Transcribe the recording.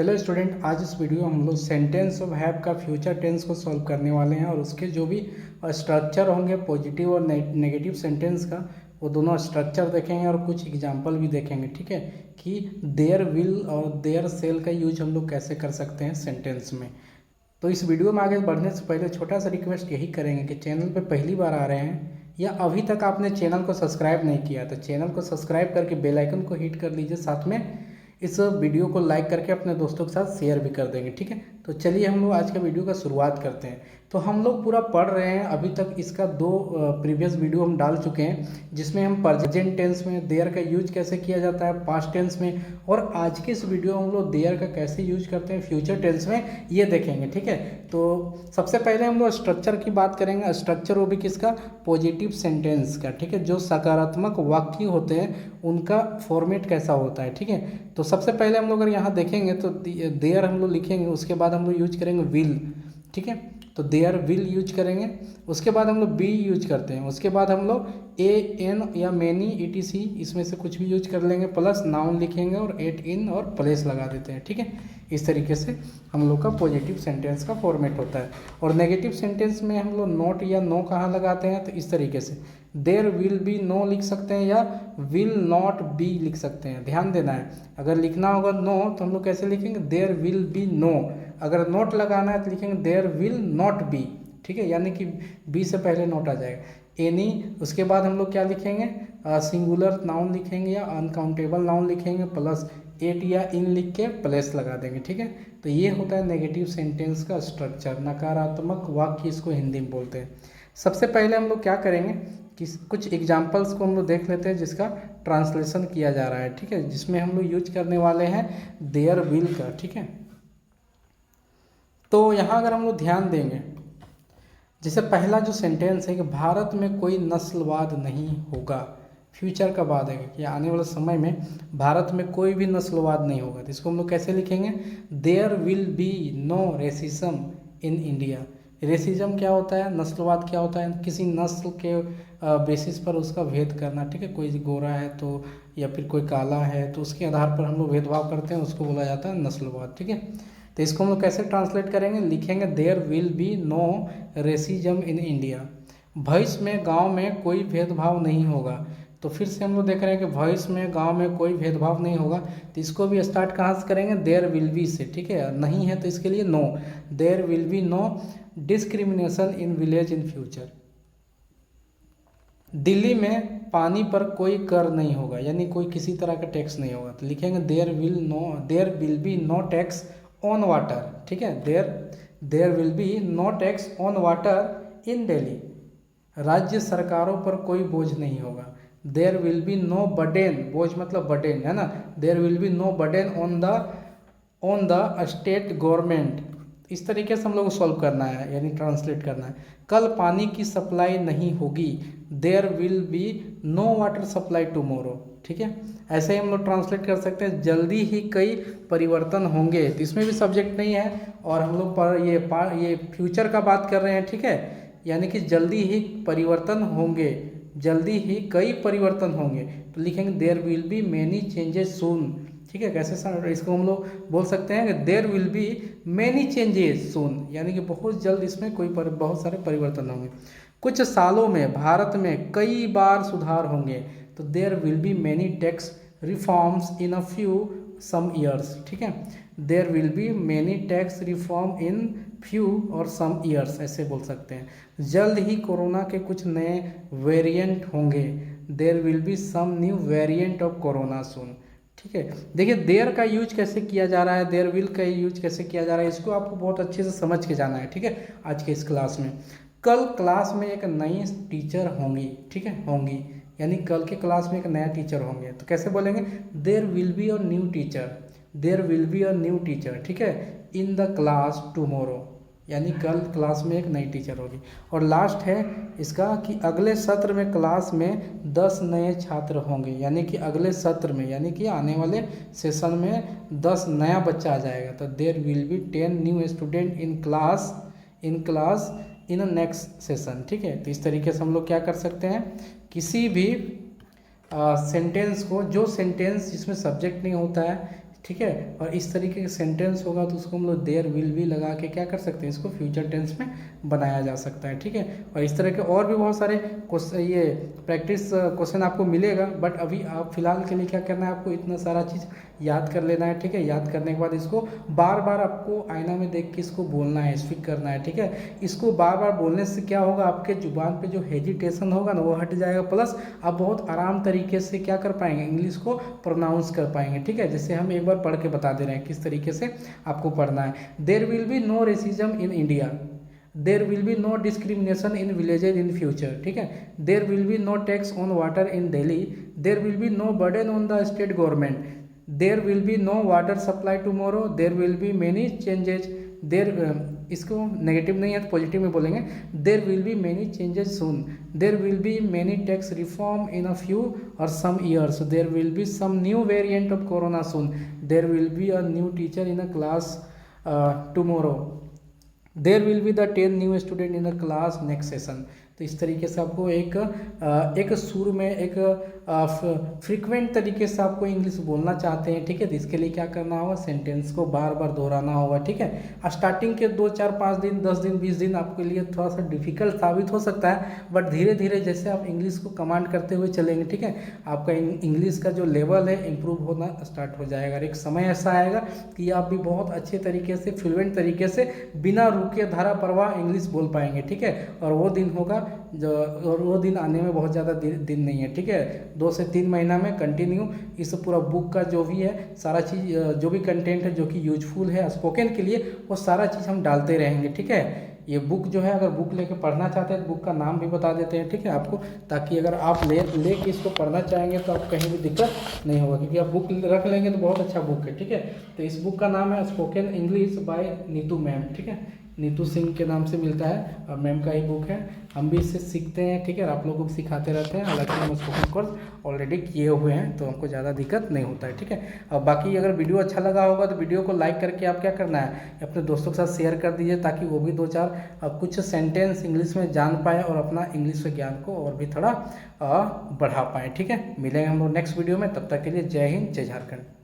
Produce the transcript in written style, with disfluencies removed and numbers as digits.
Hello student, आज इस video में हम लोग सेंटेंस ऑफ हैव का फ्यूचर टेंस को सॉल्व करने वाले हैं और उसके जो भी स्ट्रक्चर होंगे पॉजिटिव और नेगेटिव सेंटेंस का, वो दोनों स्ट्रक्चर देखेंगे और कुछ एग्जांपल भी देखेंगे। ठीक है, कि देयर विल और देयर सेल का यूज हम लोग कैसे कर सकते हैं सेंटेंस में। तो इस वीडियो में आगे बढ़ने से पहले छोटा सा रिक्वेस्ट यही करेंगे कि चैनल पे पहली बार आ रहे हैं या अभी तक आपने चैनल को सब्सक्राइब नहीं किया तो चैनल को सब्सक्राइब करके बेल आइकन को हिट कर लीजिए, साथ में इस वीडियो को लाइक करके अपने दोस्तों के साथ शेयर भी कर देंगे। ठीक है, तो चलिए हम लोग आज के वीडियो का शुरुआत करते हैं। तो हम लोग पूरा पढ़ रहे हैं, अभी तक इसका 2 प्रीवियस वीडियो हम डाल चुके हैं जिसमें हम प्रेजेंट टेंस में देयर का यूज कैसे किया जाता है पास्ट टेंस में, और आज के इस वीडियो में हम लोग देयर का कैसे यूज करते हैं फ्यूचर टेंस में, ये देखेंगे। ठीक है, तो सबसे पहले हम लोग स्ट्रक्चर की बात करेंगे। स्ट्रक्चर वो भी किसका? पॉजिटिव सेंटेंस का। ठीक है, जो सकारात्मक वाक्य होते हैं उनका फॉर्मेट कैसा होता है। ठीक है, तो सबसे पहले हम लोग अगर यहाँ देखेंगे तो देयर हम लोग लिखेंगे, उसके बाद हम लोग यूज करेंगे विल। ठीक है, तो देयर विल यूज करेंगे, उसके बाद हम लोग बी यूज करते हैं, उसके बाद हम लोग ए एन या मैनी ईटीसी इसमें से कुछ भी यूज कर लेंगे, प्लस नाउन लिखेंगे और एट इन और प्लेस लगा देते हैं। ठीक है, इस तरीके से हम लोग का पॉजिटिव सेंटेंस का फॉर्मेट होता है। और नेगेटिव सेंटेंस में हम लोग नॉट या नो कहाँ लगाते हैं, तो इस तरीके से देयर विल बी नो लिख सकते हैं या विल नॉट बी लिख सकते हैं। ध्यान देना है, अगर लिखना होगा नो तो हम लोग कैसे लिखेंगे? There will be no. अगर नोट लगाना है तो लिखेंगे देयर विल नॉट बी। ठीक है, यानी कि बी से पहले नोट आ जाएगा। एनी, उसके बाद हम लोग क्या लिखेंगे? सिंगुलर नाउन लिखेंगे या अनकाउंटेबल नाउन लिखेंगे, प्लस एट या इन लिख के प्लेस लगा देंगे। ठीक है, तो ये होता है नेगेटिव सेंटेंस का स्ट्रक्चर, नकारात्मक वाक्य इसको हिंदी में बोलते हैं। सबसे पहले हम लोग क्या करेंगे कि कुछ एग्जाम्पल्स को हम लोग देख लेते हैं जिसका ट्रांसलेशन किया जा रहा है। ठीक है, जिसमें हम लोग यूज करने वाले हैं देयर विल का। ठीक है, तो यहाँ अगर हम लोग ध्यान देंगे, जैसे पहला जो सेंटेंस है कि भारत में कोई नस्लवाद नहीं होगा, फ्यूचर का बात है कि आने वाले समय में भारत में कोई भी नस्लवाद नहीं होगा, तो इसको हम लोग कैसे लिखेंगे? There will be no racism in India. Racism क्या होता है? नस्लवाद क्या होता है? किसी नस्ल के बेसिस पर उसका भेद करना। ठीक है, कोई गोरा है तो या फिर कोई काला है तो उसके आधार पर हम लोग भेदभाव करते हैं, उसको बोला जाता है नस्लवाद। ठीक है, तो इसको हम लोग कैसे ट्रांसलेट करेंगे? लिखेंगे there will be no racism in India. भविष्य में गांव में कोई भेदभाव नहीं होगा, तो फिर से हम लोग देख रहे हैं कि भविष्य में गांव में कोई भेदभाव नहीं होगा, तो इसको भी स्टार्ट कहाँ से करेंगे? देयर विल बी से। ठीक है, नहीं है तो इसके लिए no, there will be no discrimination in village in future. Delhi में पानी पर कोई कर नहीं होगा, यानी कोई किसी तरह का टैक्स नहीं होगा, तो लिखेंगे there will be no tax on water. ठीक है, there will be no tax on water in Delhi. राज्य सरकारों पर कोई बोझ नहीं होगा, there will be no burden, बोझ मतलब बर्डन है ना, there will be no burden on the state government. इस तरीके से हम लोग को सॉल्व करना है, यानी ट्रांसलेट करना है। कल पानी की सप्लाई नहीं होगी, there will be no water supply tomorrow. ठीक है, ऐसे ही हम लोग ट्रांसलेट कर सकते हैं, जल्दी ही कई परिवर्तन होंगे, तो इसमें भी सब्जेक्ट नहीं है और हम लोग पर ये फ्यूचर का बात कर रहे हैं। ठीक है, यानी कि जल्दी ही परिवर्तन होंगे, जल्दी ही कई परिवर्तन होंगे, तो लिखेंगे there will be many changes soon. ठीक है, कैसे इसको हम लोग बोल सकते हैं कि there will be many changes soon, यानी कि बहुत जल्द इसमें बहुत सारे परिवर्तन होंगे। कुछ सालों में भारत में कई बार सुधार होंगे, तो there will be many tax reforms in a few some years. ठीक है, there will be many tax reform in few और सम ईयर्स, ऐसे बोल सकते हैं। जल्द ही कोरोना के कुछ नए वेरिएंट होंगे, there will be some new variant of corona soon. ठीक है, देखिए देयर का यूज कैसे किया जा रहा है, देयर विल का यूज कैसे किया जा रहा है, इसको आपको बहुत अच्छे से समझ के जाना है। ठीक है, आज के इस क्लास में कल क्लास में एक नई टीचर होंगी। ठीक है, होंगी यानी कल के क्लास में एक नया टीचर होंगे, तो कैसे बोलेंगे? There will be a new teacher, there will be a new teacher. ठीक है, इन द क्लास टुमारो, यानी कल क्लास में एक नई टीचर होगी। और लास्ट है इसका कि अगले सत्र में क्लास में 10 नए छात्र होंगे, यानी कि अगले सत्र में, यानी कि आने वाले सेशन में 10 नया बच्चा आ जाएगा, तो there will be 10 new student in class in next session. ठीक है, तो इस तरीके से हम लोग क्या कर सकते हैं, किसी भी सेंटेंस को, जो सेंटेंस जिसमें सब्जेक्ट नहीं होता है, ठीक है। और इस तरीके का सेंटेंस होगा तो उसको हम लोग देयर विल बी लगा के क्या कर सकते हैं, इसको फ्यूचर टेंस में बनाया जा सकता है, ठीक है। और इस तरह के और भी बहुत सारे ये प्रैक्टिस क्वेश्चन आपको मिलेगा, बट अभी आप फिलहाल के लिए क्या करना है, आपको इतना सारा चीज़ याद कर लेना है, ठीक है। याद करने के बाद इसको बार बार आपको आईना में देख के इसको बोलना है, स्पीक करना है, ठीक है। इसको बार बार बोलने से क्या होगा, आपके जुबान पे जो हेजिटेशन होगा ना वो हट जाएगा, प्लस आप बहुत आराम तरीके से क्या कर पाएंगे, इंग्लिश को प्रोनाउंस कर पाएंगे, ठीक है। जैसे हम एक बार पढ़ के बता दे रहे हैं किस तरीके से आपको पढ़ना है। There will be no racism in India, there will be no discrimination in villages in future, ठीक है। There will be no tax on water in Delhi, there will be no burden on the state government, there will be no water supply tomorrow, there will be many changes, there इसको negative नहीं है तो positive में बोलेंगे, there will be many changes soon, there will be many tax reform in a few और some years, there will be some new variant of corona soon, there will be a new teacher in a class tomorrow, there will be the 10 new student in the class next session. तो इस तरीके से आपको एक सुर में एक frequent तरीके से आपको इंग्लिश बोलना चाहते हैं, ठीक है। तो इसके लिए क्या करना होगा, सेंटेंस को बार बार दोहराना होगा, ठीक है। स्टार्टिंग के 2 4 5 दिन 10 दिन 20 दिन आपके लिए थोड़ा सा डिफिकल्ट साबित हो सकता है, बट धीरे धीरे जैसे आप इंग्लिश को कमांड करते हुए चलेंगे, ठीक है, आपका इंग्लिश का जो लेवल है इम्प्रूव होना स्टार्ट हो जाएगा। और एक समय ऐसा आएगा कि आप भी बहुत अच्छे तरीके से फ्लुएंट तरीके से बिना रुके धारा प्रवाह इंग्लिश बोल पाएंगे, ठीक है। और वो दिन होगा और वो दिन आने में बहुत ज़्यादा दिन नहीं है, ठीक है। 2 से 3 महीना में कंटिन्यू इस पूरा बुक का जो भी है सारा चीज़, जो भी कंटेंट है जो कि यूजफुल है स्पोकन के लिए, वो सारा चीज़ हम डालते रहेंगे, ठीक है। ये बुक जो है, अगर बुक लेके पढ़ना चाहते हैं तो बुक का नाम भी बता देते हैं, ठीक है आपको, ताकि अगर आप ले के इसको पढ़ना चाहेंगे तो आप कहीं भी दिक्कत नहीं होगा, क्योंकि आप बुक रख लेंगे तो बहुत अच्छा बुक है, ठीक है। तो इस बुक का नाम है spoken English by Neetu ma'am, ठीक है, नीतू सिंह के नाम से मिलता है और मैम का ही बुक है। हम भी इससे सीखते हैं, ठीक है, और आप लोगों को सिखाते रहते हैं। हालांकि हम स्पोकन कोर्स ऑलरेडी किए हुए हैं तो हमको ज़्यादा दिक्कत नहीं होता है, ठीक है। और बाकी अगर वीडियो अच्छा लगा होगा तो वीडियो को लाइक करके आप क्या करना है, अपने दोस्तों के साथ शेयर कर दीजिए, ताकि वो भी 2 4 कुछ सेंटेंस इंग्लिश में जान पाए और अपना इंग्लिश के ज्ञान को और भी थोड़ा बढ़ा पाएँ, ठीक है। मिलेंगे हम लोग नेक्स्ट वीडियो में, तब तक के लिए जय हिंद जय झारखंड।